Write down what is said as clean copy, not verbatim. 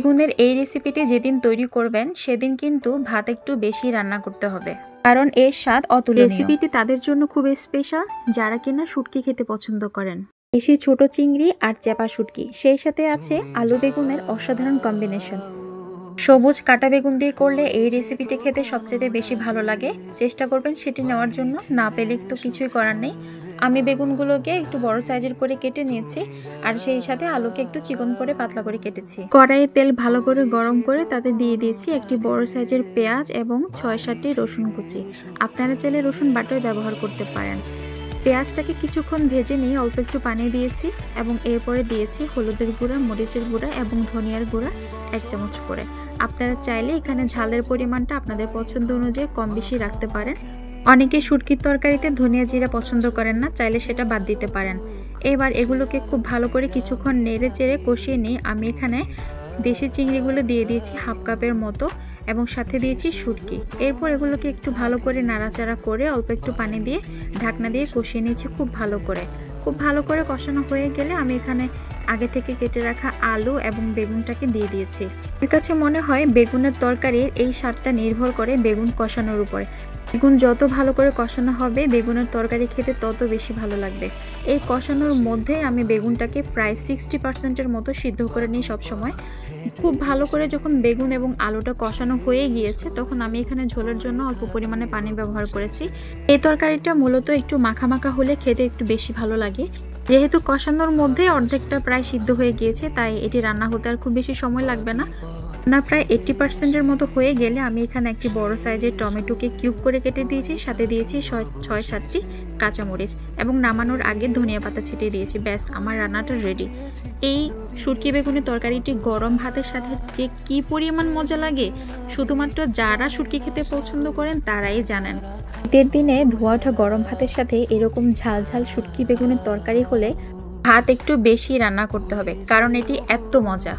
বেগুনের এই রেসিপিটি যেদিন তৈরি করবেন সেদিন কিন্তু ভাত একটু বেশি রান্না করতে হবে, কারণ এর স্বাদ অতুলনীয়। রেসিপিটি তাদের জন্য খুব স্পেশাল যারা কিনা শুটকি খেতে পছন্দ করেন। বেশি ছোট চিংড়ি আর চেপা শুটকি, সেই সাথে আছে আলু বেগুনের অসাধারণ কম্বিনেশন। সবুজ কাটা বেগুন দিয়ে করলে এই রেসিপিটি খেতে সবচেয়ে বেশি ভালো লাগে। চেষ্টা করবেন সেটি নেওয়ার জন্য, না পেলে তো কিছুই করার নেই। আমি বেগুনগুলোকে একটু বড় সাইজের করে কেটে নিয়েছি, আর সেই সাথে আলুকে একটু চিকন করে পাতলা করে কেটেছি। কড়াইয়ে তেল ভালো করে গরম করে তাতে দিয়ে দিয়েছি একটি বড় সাইজের পেঁয়াজ এবং 6-7টি রসুন কুচি। আপনারা চাইলে রসুন বাটাও ব্যবহার করতে পারেন। পেঁয়াজটাকে কিছুক্ষণ ভেজে নিয়ে অল্প একটু পানি দিয়েছি এবং এরপরে দিয়েছি হলুদের গুঁড়া, মরিচের গুঁড়া এবং ধনিয়ার গুঁড়া 1 চামচ করে। আপনারা চাইলে এখানে ঝালের পরিমাণটা আপনাদের পছন্দ অনুযায়ী কম বেশি রাখতে পারেন। অনেকে শুটকির তরকারিতে ধনিয়া জিরা পছন্দ করেন না, চাইলে সেটা বাদ দিতে পারেন। এবার এগুলোকে খুব ভালো করে কিছুক্ষণ নেড়ে চেড়ে কষিয়ে নিয়ে আমি এখানে দেশি চিংড়িগুলো দিয়ে দিয়েছি 1/2 কাপের মতো এবং সাথে দিয়েছি শুটকি। এরপর এগুলোকে একটু ভালো করে নাড়াচাড়া করে অল্প একটু পানি দিয়ে ঢাকনা দিয়ে কষিয়ে নিয়েছি খুব ভালো করে। খুব ভালো করে কষানো হয়ে গেলে আমি এখানে আগে থেকে কেটে রাখা আলু এবং বেগুনটাকে দিয়ে দিয়েছি। আমার কাছে মনে হয় বেগুনের তরকারির এই স্বাদটা নির্ভর করে বেগুন কষানোর উপরে। বেগুন যত ভালো করে কষানো হবে বেগুনের তরকারি খেতে তত বেশি ভালো লাগবে। এই কষানোর মধ্যে আমি বেগুনটাকে প্রায় 60% মতো সিদ্ধ করে নিই সবসময়। খুব ভালো করে যখন বেগুন এবং আলুটা কষানো হয়ে গিয়েছে তখন আমি এখানে ঝোলের জন্য অল্প পরিমাণে পানি ব্যবহার করেছি। এই তরকারিটা মূলত একটু মাখা মাখা হলে খেতে একটু বেশি ভালো লাগে। যেহেতু কষানোর মধ্যে অর্ধেকটা প্রায় সিদ্ধ হয়ে গিয়েছে, তাই এটি রান্না হতে আর খুব বেশি সময় লাগবে না। প্রায় 80%-এর মতো হয়ে গেলে আমি এখানে একটি বড় সাইজের টমেটোকে কিউব করে কেটে দিয়েছি, সাথে দিয়েছি 6-7টি কাঁচামরিচ এবং নামানোর আগে ধনিয়া পাতা ছিটিয়ে দিয়েছি। ব্যাস, আমার রান্নাটা রেডি। এই শুটকি বেগুনের তরকারিটি গরম ভাতের সাথে যে কি পরিমাণ মজা লাগে শুধুমাত্র যারা শুটকি খেতে পছন্দ করেন তারাই জানেন। শীতের দিনে ধোয়া ওঠা গরম ভাতের সাথে এরকম ঝাল ঝাল শুটকি বেগুনের তরকারি হলে ভাত একটু বেশি রান্না করতে হবে, কারণ এটি এত মজা।